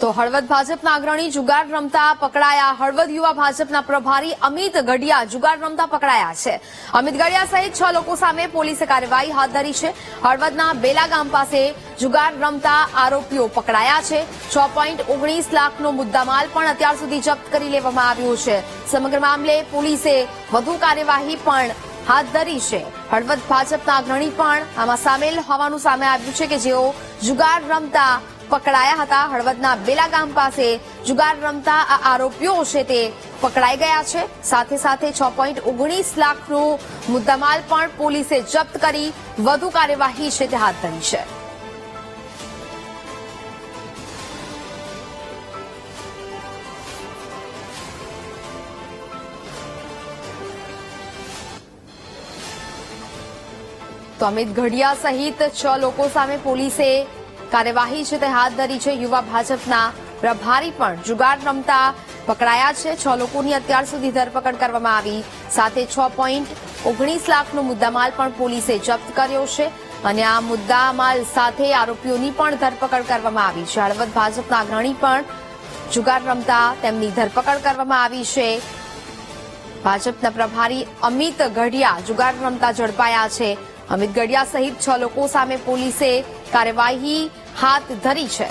તો હળવદ ભાજપના અગ્રણી જુગાર રમતા પકડાયા। હળવદ યુવા ભાજપના પ્રભારી અમિત ગઢિયા જુગાર રમતા પકડાયા છે। અમિત ગઢિયા સહિત 6 લોકો સામે પોલીસે કાર્યવાહી હાથ ધરી છે। હળવદના બેલા ગામ પાસે જુગાર રમતા આરોપીઓ પકડાયા છે। 6.19 લાખનો મુદ્દામાલ પણ અત્યાર સુધી જપ્ત કરી લેવામાં આવ્યો છે। સમગ્ર મામલે પોલીસે વધુ કાર્યવાહી પણ હાથ ધરી છે। હળવદ ભાજપના અગ્રણી પણ આમાં સામેલ હોવાનું સામે આવ્યું છે કે જેઓ જુગાર રમતા પકડાયા હતા। હળવદના બેલા ગામ પાસે જુગાર રમતા આ આરોપીઓ છે તે પકડાઈ ગયા છે। સાથે સાથે 6.19 લાખનો મુદ્દામાલ પણ પોલીસે જપ્ત કરી વધુ કાર્યવાહી છે તે હાથ ધરી છે। તો અમિત ગઢિયા સહિત 6 લોકો સામે પોલીસે કાર્યવાહી છે તે હાથ ધરી છે। યુવા ભાજપના પ્રભારી પણ જુગાર રમતા પકડાયા છે। 6 લોકોની અત્યાર સુધી ધરપકડ કરવામાં આવી। સાથે 6.19 લાખનો મુદ્દામાલ પણ પોલીસે જપ્ત કર્યો છે અને આ મુદ્દામાલ સાથે આરોપીઓની પણ ધરપકડ કરવામાં આવી છે। હળવદ ભાજપના અગ્રણી પણ જુગાર રમતા તેમની ધરપકડ કરવામાં આવી છે। ભાજપના પ્રભારી અમિત ગઢિયા જુગાર રમતા ઝડપાયા છે। અમિત ગઢિયા સહિત 6 લોકો સામે પોલીસે કાર્યવાહી હાથ ધરી છે।